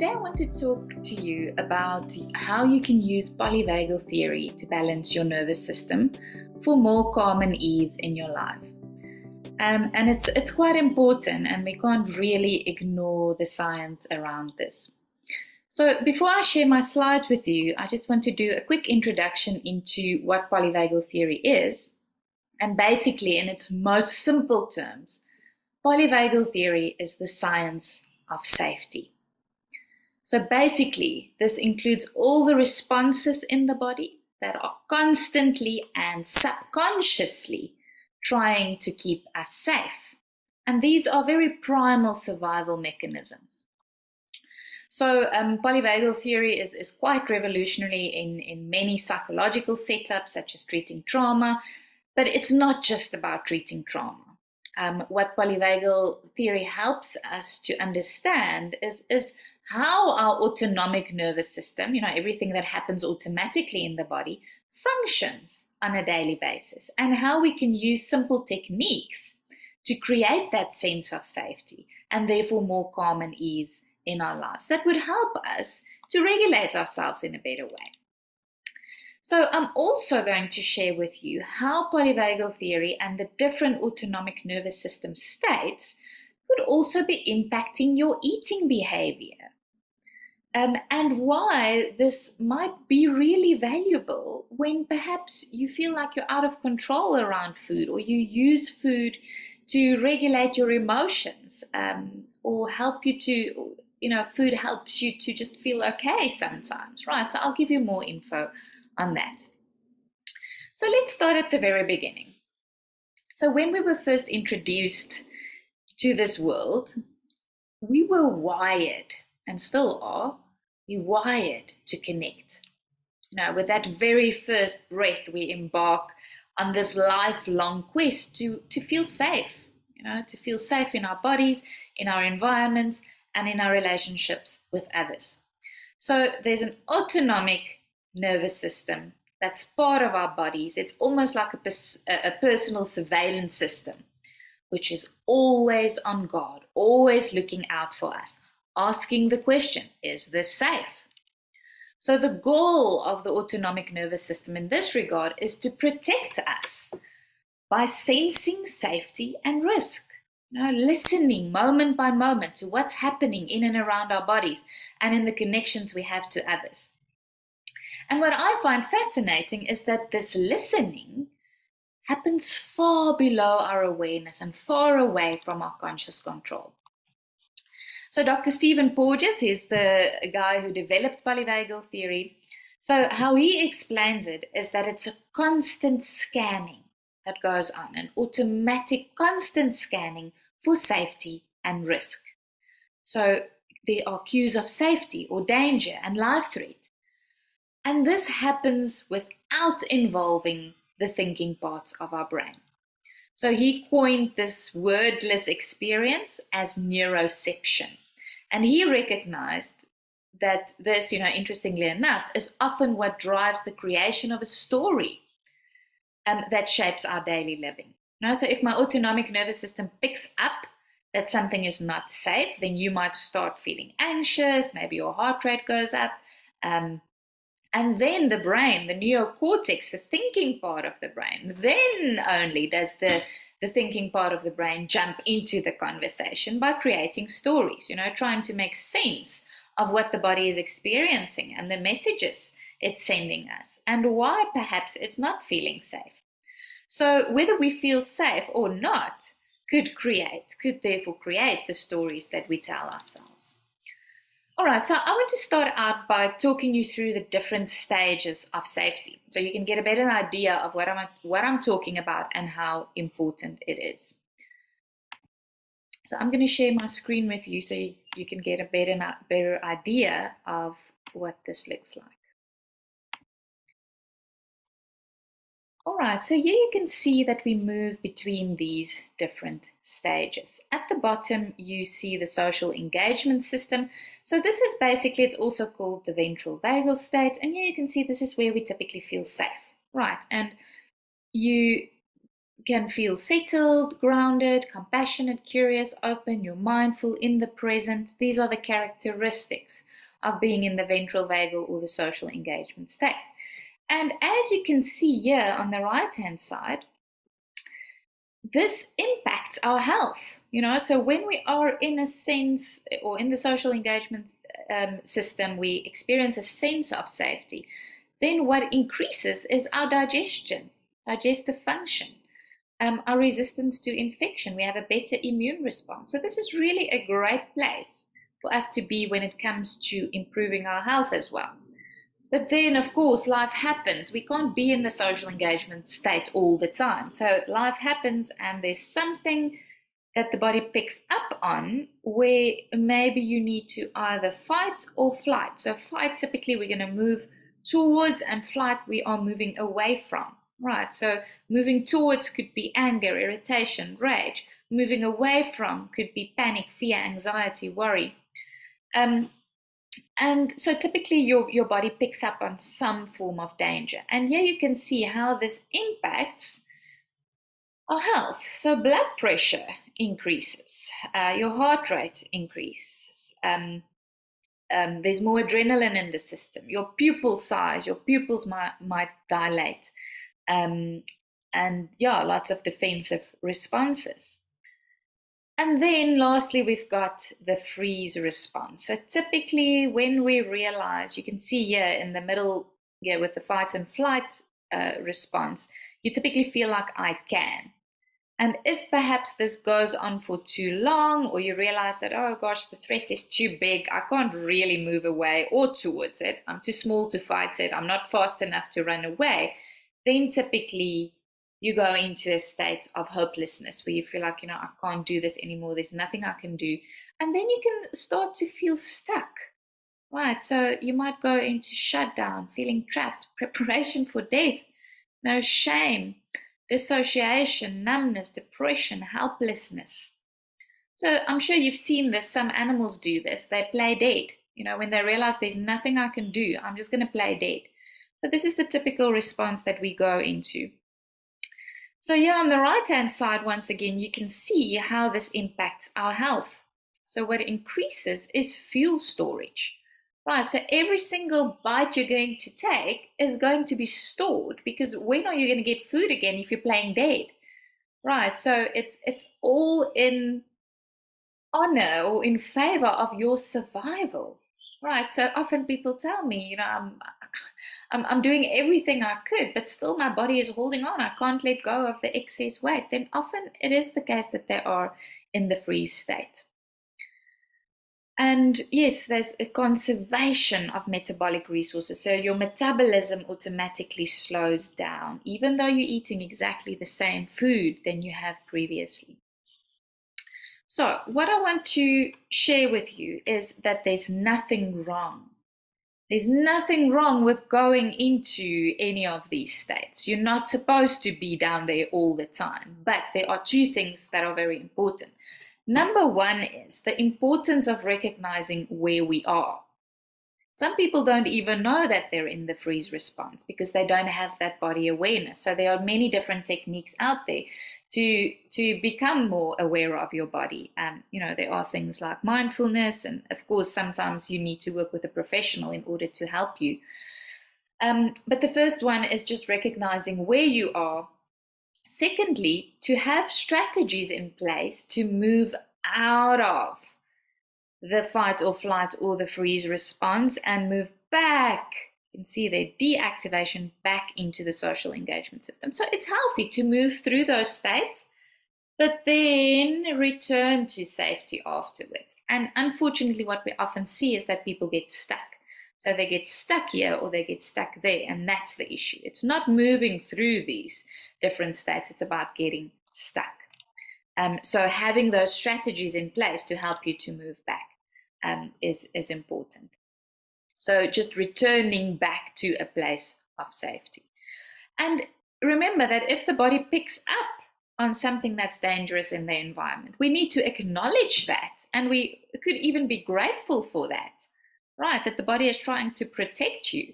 Today I want to talk to you about how you can use polyvagal theory to balance your nervous system for more calm and ease in your life. And it's quite important, and we can't really ignore the science around this. So before I share my slides with you, I just want to do a quick introduction into what polyvagal theory is. And basically, in its most simple terms, polyvagal theory is the science of safety. So basically, this includes all the responses in the body that are constantly and subconsciously trying to keep us safe. And these are very primal survival mechanisms. So polyvagal theory is quite revolutionary in many psychological setups, such as treating trauma, but it's not just about treating trauma. What polyvagal theory helps us to understand is how our autonomic nervous system, everything that happens automatically in the body, functions on a daily basis, and how we can use simple techniques to create that sense of safety and therefore more calm and ease in our lives that would help us to regulate ourselves in a better way. So I'm also going to share with you how polyvagal theory and the different autonomic nervous system states could also be impacting your eating behavior. And why this might be really valuable when perhaps you feel like you're out of control around food, or you use food to regulate your emotions, or help you to, food helps you to just feel okay sometimes, right? So I'll give you more info on that. So let's start at the very beginning. So when we were first introduced to this world, we were wired, and still are, we're wired to connect. With that very first breath, we embark on this lifelong quest to feel safe, to feel safe in our bodies, in our environments, and in our relationships with others. So there's an autonomic nervous system that's part of our bodies. It's almost like a personal surveillance system, which is always on guard, always looking out for us, asking the question, is this safe? So the goal of the autonomic nervous system in this regard is to protect us by sensing safety and risk, listening moment by moment to what's happening in and around our bodies and in the connections we have to others. And what I find fascinating is that this listening happens far below our awareness and far away from our conscious control. So Dr. Stephen Porges is the guy who developed polyvagal theory. So how he explains it is that it's a constant scanning that goes on, an automatic constant scanning for safety and risk. So there are cues of safety or danger and life threat. And this happens without involving the thinking parts of our brain. So he coined this wordless experience as neuroception. And he recognized that this, interestingly enough, is often what drives the creation of a story that shapes our daily living. So if my autonomic nervous system picks up that something is not safe, then you might start feeling anxious, maybe your heart rate goes up, and then the brain, the neocortex, the thinking part of the brain, then only does the thinking part of the brain jump into the conversation by creating stories, trying to make sense of what the body is experiencing and the messages it's sending us and why perhaps it's not feeling safe. So whether we feel safe or not could therefore create the stories that we tell ourselves. All right, so I want to start out by talking you through the different stages of safety, so you can get a better idea of what I'm talking about and how important it is. So I'm going to share my screen with you so you can get a better idea of what this looks like. All right, so here you can see that we move between these different stages. At the bottom, you see the social engagement system. So this is basically, it's also called the ventral vagal state. And here you can see this is where we typically feel safe, right? And you can feel settled, grounded, compassionate, curious, open, you're mindful, in the present. These are the characteristics of being in the ventral vagal or the social engagement state. And as you can see here on the right-hand side, this impacts our health, so when we are in a sense or in the social engagement system, we experience a sense of safety, then what increases is our digestive function, our resistance to infection. We have a better immune response. So this is really a great place for us to be when it comes to improving our health as well. But then, of course, life happens. We can't be in the social engagement state all the time. So life happens, and there's something that the body picks up on where maybe you need to either fight or flight. So fight, typically we're going to move towards, and flight we are moving away from, right? So moving towards could be anger, irritation, rage. Moving away from could be panic, fear, anxiety, worry. And so typically your body picks up on some form of danger. And here you can see how this impacts our health. So blood pressure increases, your heart rate increases, there's more adrenaline in the system, your pupil size, your pupils might dilate, and yeah, lots of defensive responses. And then lastly, we've got the freeze response. So typically when we realize, you can see here in the middle here with the fight and flight response, you typically feel like I can. And if perhaps this goes on for too long, or you realize that, oh gosh, the threat is too big, I can't really move away or towards it, I'm too small to fight it, I'm not fast enough to run away, then typically you go into a state of hopelessness where you feel like, I can't do this anymore, there's nothing I can do. And then you can start to feel stuck, right? So you might go into shutdown, feeling trapped, preparation for death, shame, dissociation, numbness, depression, helplessness. So I'm sure you've seen this. Some animals do this. They play dead. When they realize there's nothing I can do, I'm just going to play dead. So this is the typical response that we go into. So here on the right-hand side, once again, you can see how this impacts our health. So what increases is fuel storage. Right, so every single bite you're going to take is going to be stored, because when are you going to get food again if you're playing dead? Right, so it's all in honor or in favor of your survival. Right, so often people tell me, I'm doing everything I could, but still my body is holding on. I can't let go of the excess weight. Then often it is the case that they are in the freeze state. And yes, there's a conservation of metabolic resources. So your metabolism automatically slows down, even though you're eating exactly the same food than you have previously. So what I want to share with you is that there's nothing wrong. There's nothing wrong with going into any of these states. You're not supposed to be down there all the time, but there are two things that are very important. Number one is the importance of recognizing where we are. Some people don't even know that they're in the freeze response because they don't have that body awareness. So there are many different techniques out there to become more aware of your body. There are things like mindfulness, and of course, sometimes you need to work with a professional in order to help you. But the first one is just recognizing where you are. Secondly, to have strategies in place to move out of the fight or flight or the freeze response and move back. You can see their deactivation back into the social engagement system. So it's healthy to move through those states, but then return to safety afterwards. And unfortunately, what we often see is that people get stuck. So they get stuck here or they get stuck there, and that's the issue. It's not moving through these different states, it's about getting stuck. So having those strategies in place to help you to move back is important. So just returning back to a place of safety. And remember that if the body picks up on something that's dangerous in the environment, we need to acknowledge that, and we could even be grateful for that. Right, that the body is trying to protect you.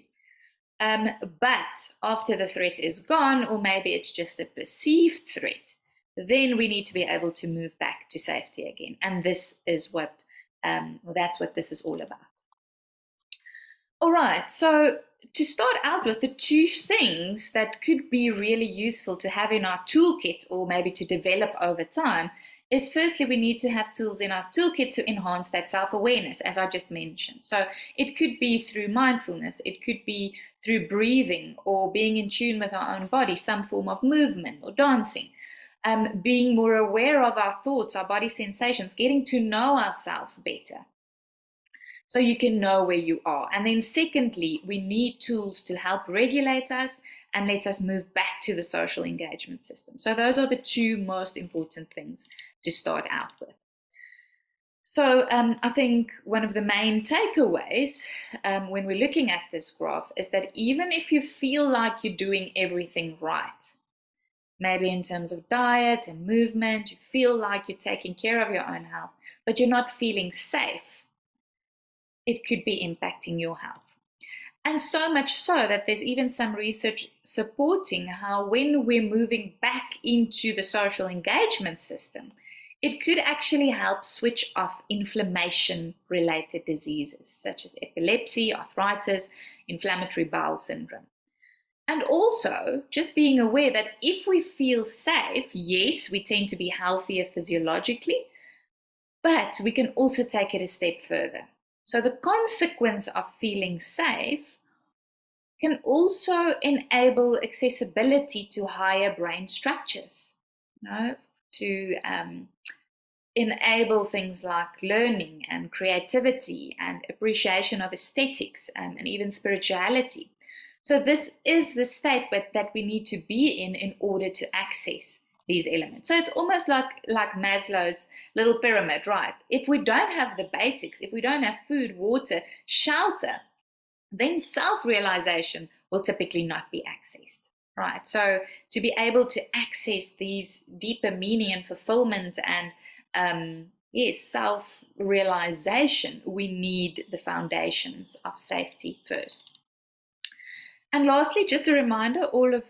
But after the threat is gone, or maybe it's just a perceived threat, then we need to be able to move back to safety again. And this is what, that's what this is all about. All right, so to start out with, the two things that could be really useful to have in our toolkit or maybe to develop over time is firstly, we need to have tools in our toolkit to enhance that self-awareness, as I just mentioned. So it could be through mindfulness, it could be through breathing or being in tune with our own body, some form of movement or dancing. Being more aware of our thoughts, our body sensations, getting to know ourselves better. So you can know where you are. And then secondly, we need tools to help regulate us and let us move back to the social engagement system. So those are the two most important things to start out with. So I think one of the main takeaways when we're looking at this graph is that even if you feel like you're doing everything right, maybe in terms of diet and movement, you feel like you're taking care of your own health, but you're not feeling safe, it could be impacting your health. And so much so that there's even some research supporting how when we're moving back into the social engagement system, it could actually help switch off inflammation-related diseases such as epilepsy, arthritis, inflammatory bowel syndrome. And also, just being aware that if we feel safe, yes, we tend to be healthier physiologically, but we can also take it a step further. So the consequence of feeling safe can also enable accessibility to higher brain structures, to enable things like learning and creativity and appreciation of aesthetics and even spirituality. So this is the state that we need to be in order to access these elements. So it's almost like Maslow's little pyramid, right? If we don't have the basics, if we don't have food, water, shelter, then self-realization will typically not be accessed, right? So to be able to access these deeper meaning and fulfillment and self-realization, we need the foundations of safety first. And lastly, just a reminder, all of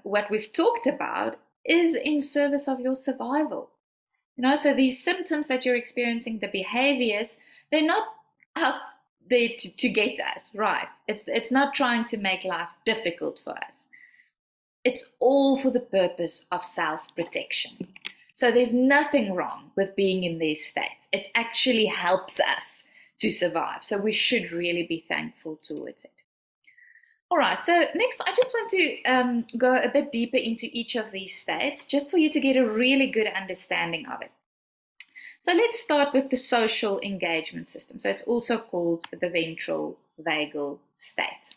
what we've talked about is in service of your survival. So these symptoms that you're experiencing, the behaviors, they're not out there to get us, right? It's not trying to make life difficult for us. It's all for the purpose of self-protection. So there's nothing wrong with being in these states. It actually helps us to survive. So we should really be thankful towards it. All right, so next I just want to go a bit deeper into each of these states, just for you to get a really good understanding of it. So let's start with the social engagement system. So it's also called the ventral vagal state.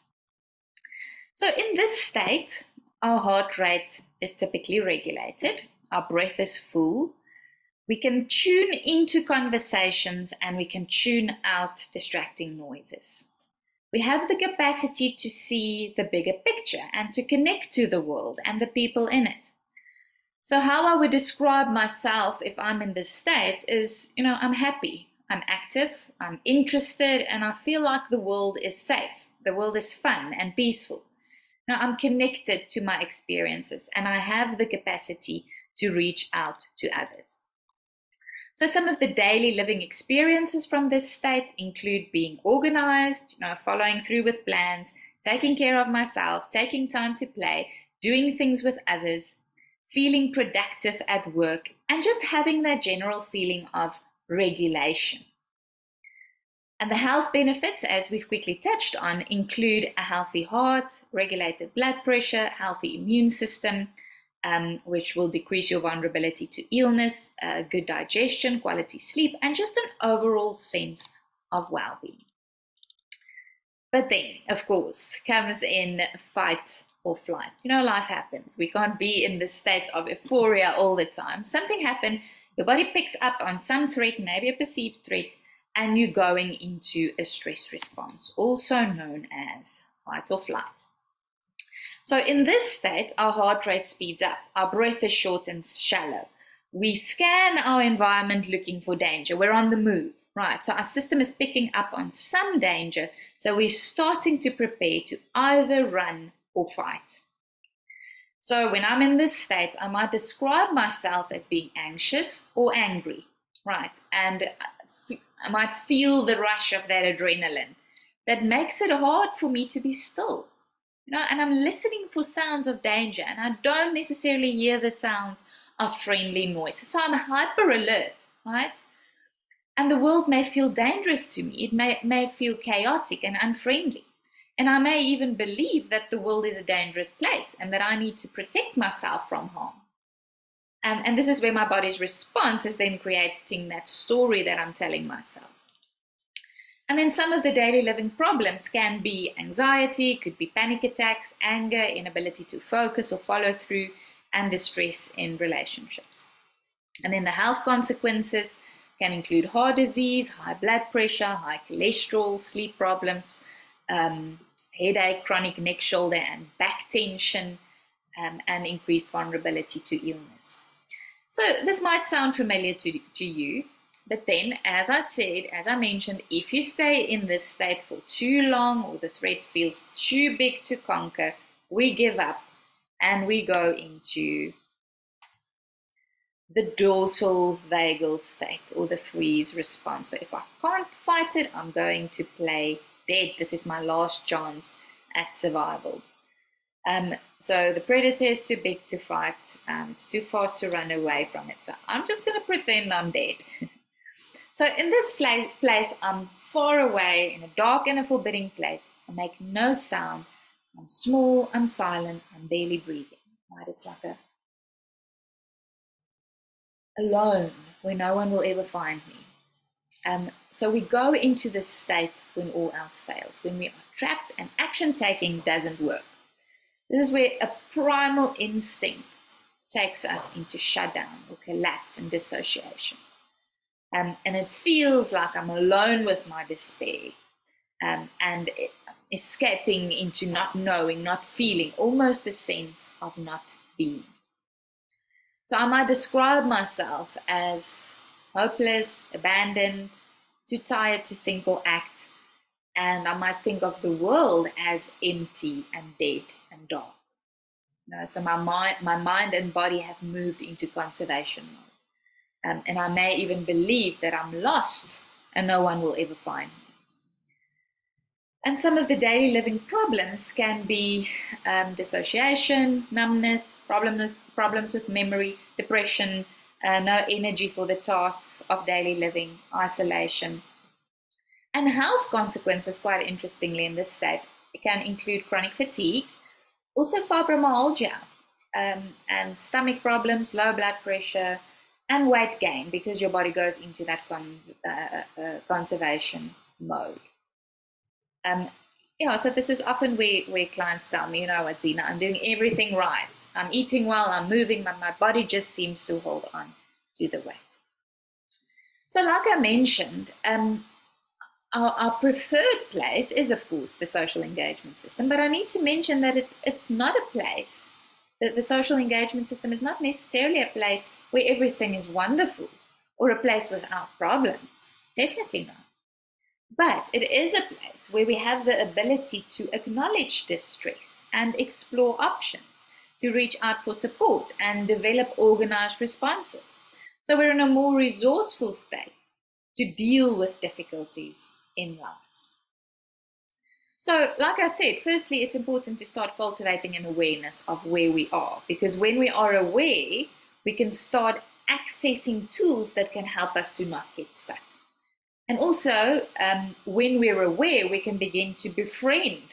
So in this state, our heart rate is typically regulated, our breath is full, we can tune into conversations and we can tune out distracting noises. We have the capacity to see the bigger picture and to connect to the world and the people in it. So how I would describe myself if I'm in this state is, I'm happy, I'm active, I'm interested, and I feel like the world is safe. The world is fun and peaceful. Now I'm connected to my experiences and I have the capacity to reach out to others. So some of the daily living experiences from this state include being organized, following through with plans, taking care of myself, taking time to play, doing things with others, feeling productive at work, and just having that general feeling of regulation. And the health benefits, as we've quickly touched on, include a healthy heart, regulated blood pressure, healthy immune system, which will decrease your vulnerability to illness, good digestion, quality sleep, and just an overall sense of well-being. But then, of course, comes in fight or flight. Life happens. We can't be in this state of euphoria all the time. Something happened, your body picks up on some threat, maybe a perceived threat, and you're going into a stress response, also known as fight or flight. So in this state, our heart rate speeds up, our breath is short and shallow. We scan our environment looking for danger. We're on the move, right? So our system is picking up on some danger. So we're starting to prepare to either run or fight. So when I'm in this state, I might describe myself as being anxious or angry, right? And I might feel the rush of that adrenaline. that makes it hard for me to be still. And I'm listening for sounds of danger, and I don't necessarily hear the sounds of friendly noise. So I'm hyper alert, right? And the world may feel dangerous to me. It may feel chaotic and unfriendly. And I may even believe that the world is a dangerous place and that I need to protect myself from harm. And this is where my body's response is then creating that story that I'm telling myself. And then some of the daily living problems can be anxiety, could be panic attacks, anger, inability to focus or follow through, and distress in relationships. And then the health consequences can include heart disease, high blood pressure, high cholesterol, sleep problems, headache, chronic neck, shoulder, and back tension, and increased vulnerability to illness. So this might sound familiar to you, but then, as I mentioned, if you stay in this state for too long or the threat feels too big to conquer, we give up and we go into the dorsal vagal state or the freeze response. So if I can't fight it, I'm going to play dead. This is my last chance at survival. So the predator is too big to fight. It's too fast to run away from it. So I'm just going to pretend I'm dead. So in this place, I'm far away in a dark and a forbidding place. I make no sound. I'm small, I'm silent, I'm barely breathing. Right? It's like alone, where no one will ever find me. So we go into this state when all else fails, when we are trapped and action taking doesn't work. This is where a primal instinct takes us into shutdown or collapse and dissociation. And it feels like I'm alone with my despair, and escaping into not knowing, not feeling, almost a sense of not being. So I might describe myself as hopeless, abandoned, too tired to think or act, and I might think of the world as empty and dead and dark. So my mind and body have moved into conservation mode. And I may even believe that I'm lost and no one will ever find me. And some of the daily living problems can be dissociation, numbness, problems with memory, depression, no energy for the tasks of daily living, isolation. And health consequences, quite interestingly in this state, it can include chronic fatigue, also fibromyalgia, and stomach problems, low blood pressure, and weight gain, because your body goes into that conservation mode. So this is often where clients tell me, you know what, Zena, I'm doing everything right. I'm eating well, I'm moving, but my body just seems to hold on to the weight. So like I mentioned, our preferred place is, of course, the social engagement system, but I need to mention that it's not a place, that the social engagement system is not necessarily a place where everything is wonderful or a place without problems. Definitely not. But it is a place where we have the ability to acknowledge distress and explore options, to reach out for support and develop organized responses. So we're in a more resourceful state to deal with difficulties in life. So, like I said, firstly, it's important to start cultivating an awareness of where we are, because when we are aware, we can start accessing tools that can help us to not get stuck. And also, when we're aware, we can begin to befriend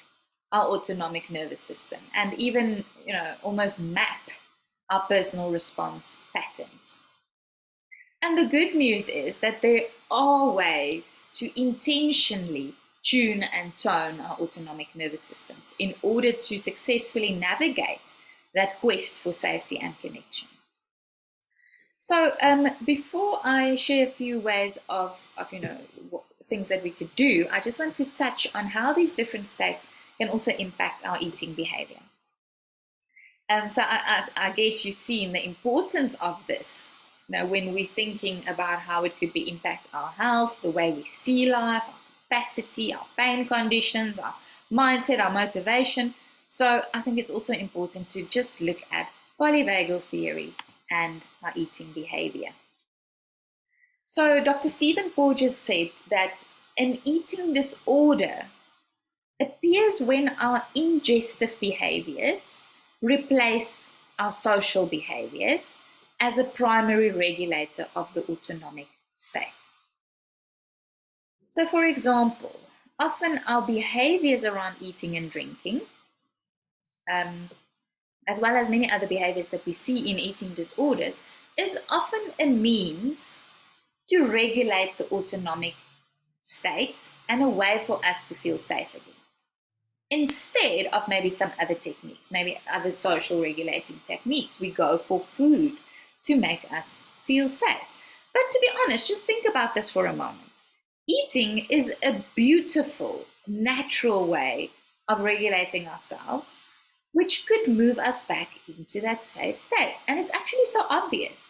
our autonomic nervous system and even, almost map our personal response patterns. And the good news is that there are ways to intentionally tune and tone our autonomic nervous systems in order to successfully navigate that quest for safety and connection. So before I share a few ways of things that we could do, I just want to touch on how these different states can also impact our eating behavior. So I guess you've seen the importance of this, when we're thinking about how it could impact our health, the way we see life, our capacity, our pain conditions, our mindset, our motivation. So I think it's also important to just look at polyvagal theory and our eating behavior. So Dr. Stephen Porges said that an eating disorder appears when our ingestive behaviors replace our social behaviors as a primary regulator of the autonomic state. So, for example, often our behaviors around eating and drinking, as well as many other behaviors that we see in eating disorders, is often a means to regulate the autonomic state and a way for us to feel safe again, instead of maybe some other techniques, maybe other social regulating techniques. We go for food to make us feel safe. But to be honest, just think about this for a moment. Eating is a beautiful, natural way of regulating ourselves, which could move us back into that safe state. And it's actually so obvious,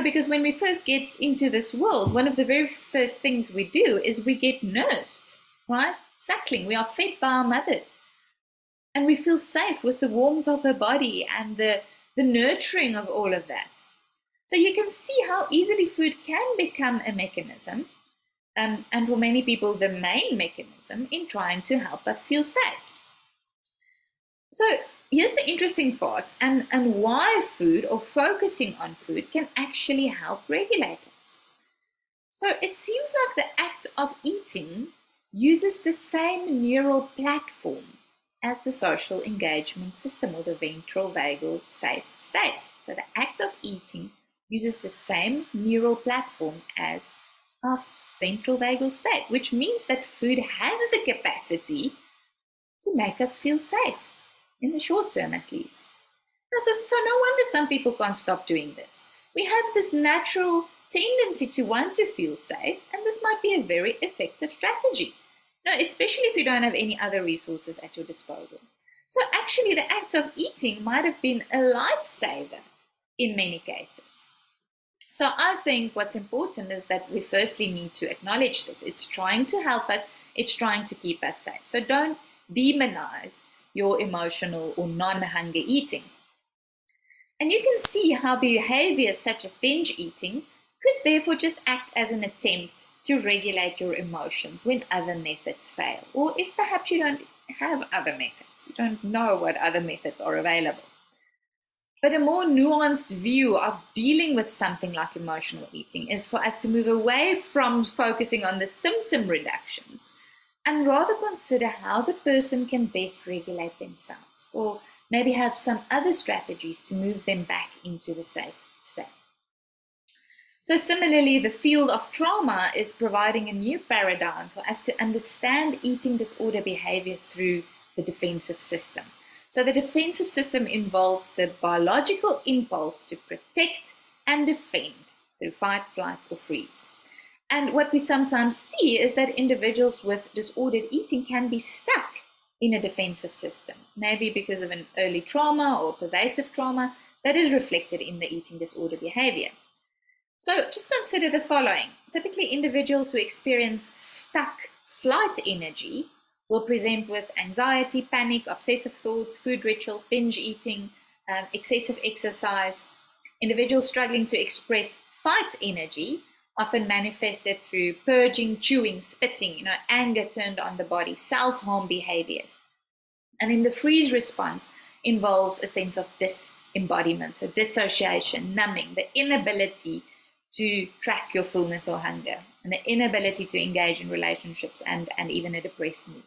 because when we first get into this world, one of the very first things we do is we get nursed, right? Suckling. We are fed by our mothers. And we feel safe with the warmth of her body and the nurturing of all of that. So you can see how easily food can become a mechanism, and for many people, the main mechanism in trying to help us feel safe. So here's the interesting part, and why food or focusing on food can actually help regulate us. So it seems like the act of eating uses the same neural platform as the social engagement system, or the ventral vagal safe state. So the act of eating uses the same neural platform as our ventral vagal state, which means that food has the capacity to make us feel safe, in the short term at least. So no wonder some people can't stop doing this. We have this natural tendency to want to feel safe, and this might be a very effective strategy, especially if you don't have any other resources at your disposal. So actually the act of eating might have been a lifesaver in many cases. So I think what's important is that we firstly need to acknowledge this. It's trying to help us. It's trying to keep us safe. So don't demonize your emotional or non-hunger eating. And you can see how behaviors such as binge eating could therefore just act as an attempt to regulate your emotions when other methods fail, or if perhaps you don't have other methods, you don't know what other methods are available. But a more nuanced view of dealing with something like emotional eating is for us to move away from focusing on the symptom reductions and rather consider how the person can best regulate themselves, or maybe have some other strategies to move them back into the safe state. So similarly, the field of trauma is providing a new paradigm for us to understand eating disorder behavior through the defensive system. So the defensive system involves the biological impulse to protect and defend through fight, flight, or freeze. And what we sometimes see is that individuals with disordered eating can be stuck in a defensive system, maybe because of an early trauma or pervasive trauma that is reflected in the eating disorder behavior. So just consider the following. Typically, individuals who experience stuck flight energy will present with anxiety, panic, obsessive thoughts, food rituals, binge eating, excessive exercise. Individuals struggling to express fight energy often manifested through purging, chewing, spitting, anger turned on the body, self-harm behaviors. And then the freeze response involves a sense of disembodiment, so dissociation, numbing, the inability to track your fullness or hunger, and the inability to engage in relationships and even a depressed mood.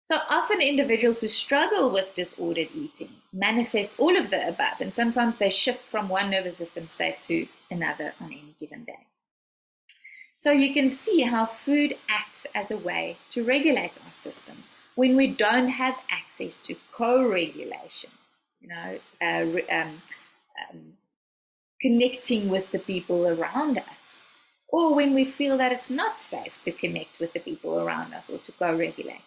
So often individuals who struggle with disordered eating manifest all of the above, and sometimes they shift from one nervous system state to another on any given day. So you can see how food acts as a way to regulate our systems when we don't have access to co-regulation, connecting with the people around us, or when we feel that it's not safe to connect with the people around us or to co-regulate.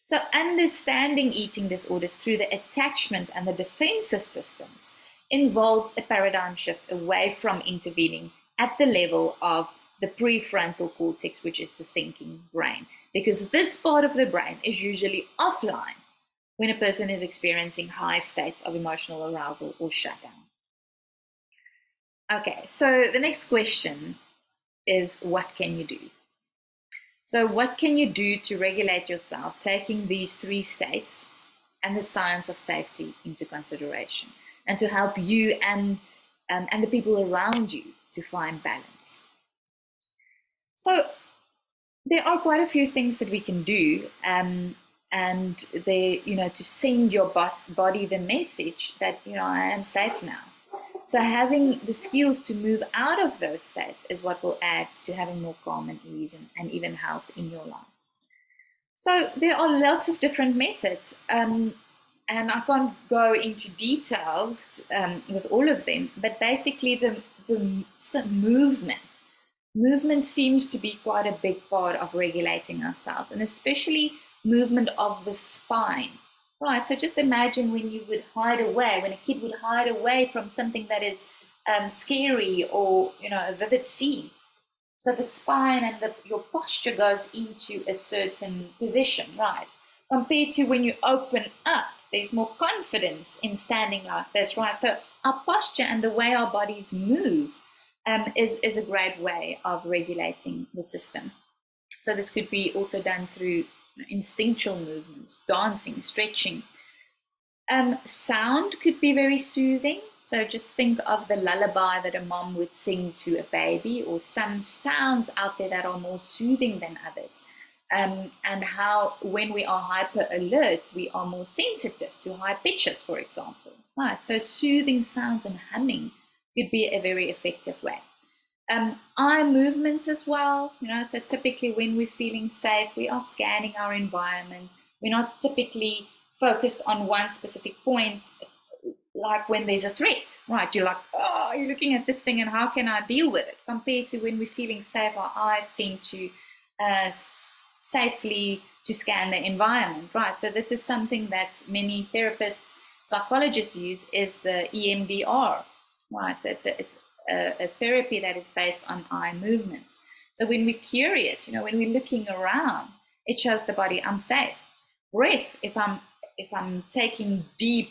So understanding eating disorders through the attachment and the defensive systems involves a paradigm shift away from intervening at the level of the prefrontal cortex, which is the thinking brain, because this part of the brain is usually offline when a person is experiencing high states of emotional arousal or shutdown. Okay, so the next question is, what can you do? So what can you do to regulate yourself, taking these 3 states and the science of safety into consideration, and to help you and the people around you to find balance? So there are quite a few things that we can do, and they, to send your body the message that, I am safe now. So having the skills to move out of those states is what will add to having more calm and ease and even health in your life. So there are lots of different methods, and I can't go into detail with all of them, but basically the movement seems to be quite a big part of regulating ourselves, and especially movement of the spine. Right, so just imagine when you would hide away, when a kid would hide away from something that is scary or, a vivid scene. So the spine and your posture goes into a certain position, right? Compared to when you open up, there's more confidence in standing like this, right? So our posture and the way our bodies move is a great way of regulating the system. So this could be also done through instinctual movements, dancing, stretching. Sound could be very soothing. So just think of the lullaby that a mom would sing to a baby, or some sounds out there that are more soothing than others. And how when we are hyper alert, we are more sensitive to high pitches, for example. Right, so soothing sounds and humming could be a very effective way. Eye movements as well, so typically when we're feeling safe, we are scanning our environment. We're not typically focused on one specific point, like when there's a threat, right? You're like, oh, you're looking at this thing and how can I deal with it? Compared to when we're feeling safe, our eyes tend to safely to scan the environment, right? So this is something that many therapists, psychologists use, is the EMDR, right? So it's a therapy that is based on eye movements. So when we're curious, when we're looking around, it shows the body I'm safe. Breath, if I'm taking deep,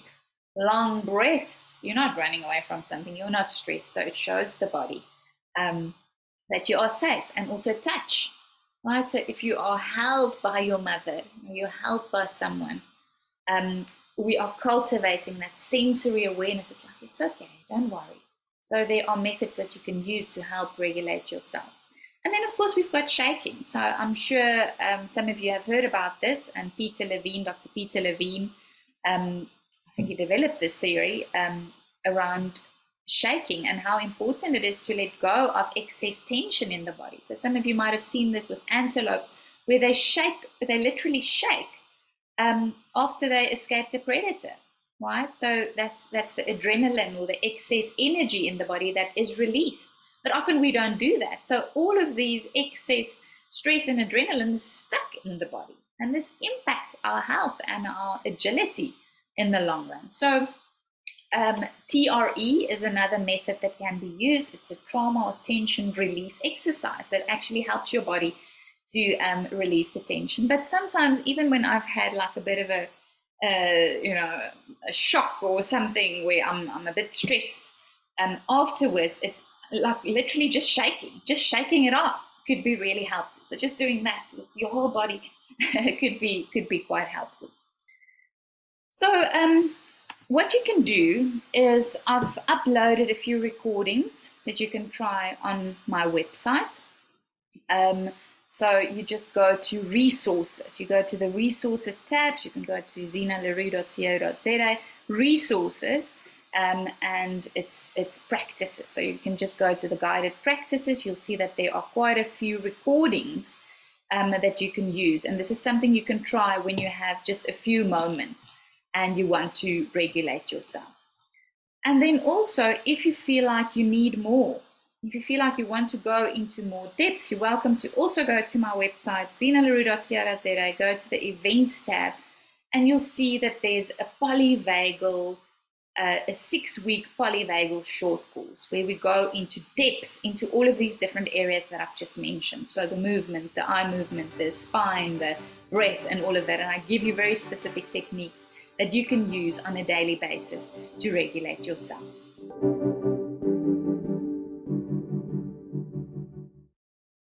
long breaths, you're not running away from something, you're not stressed. So it shows the body that you are safe. And also touch, right? So if you are held by your mother, you're held by someone, we are cultivating that sensory awareness. It's like, it's okay, don't worry. So there are methods that you can use to help regulate yourself. And then, of course, we've got shaking. So I'm sure some of you have heard about this. And Dr. Peter Levine, I think he developed this theory around shaking and how important it is to let go of excess tension in the body. So some of you might have seen this with antelopes, where they literally shake after they escaped a predator. Right, so that's the adrenaline or the excess energy in the body that is released. But often we don't do that. So all of these excess stress and adrenaline is stuck in the body, and this impacts our health and our agility in the long run. So TRE is another method that can be used. It's a trauma or tension release exercise that actually helps your body to release the tension. But sometimes, even when I've had like a bit of a shock or something where I'm a bit stressed, afterwards it's like literally just shaking it off could be really helpful. So just doing that with your whole body could be quite helpful. So what you can do is, I've uploaded a few recordings that you can try on my website. So you just go to resources. You go to the resources tabs. You can go to zenaleroux.co.za, resources, and it's practices. So you can just go to the guided practices. You'll see that there are quite a few recordings that you can use. And this is something you can try when you have just a few moments and you want to regulate yourself. And then also, if you feel like you need more, if you feel like you want to go into more depth, you're welcome to also go to my website, zenaleroux.co.za, go to the events tab, and you'll see that there's a polyvagal, a 6-week polyvagal short course where we go into depth into all of these different areas that I've just mentioned. So the movement, the eye movement, the spine, the breath, and all of that. And I give you very specific techniques that you can use on a daily basis to regulate yourself.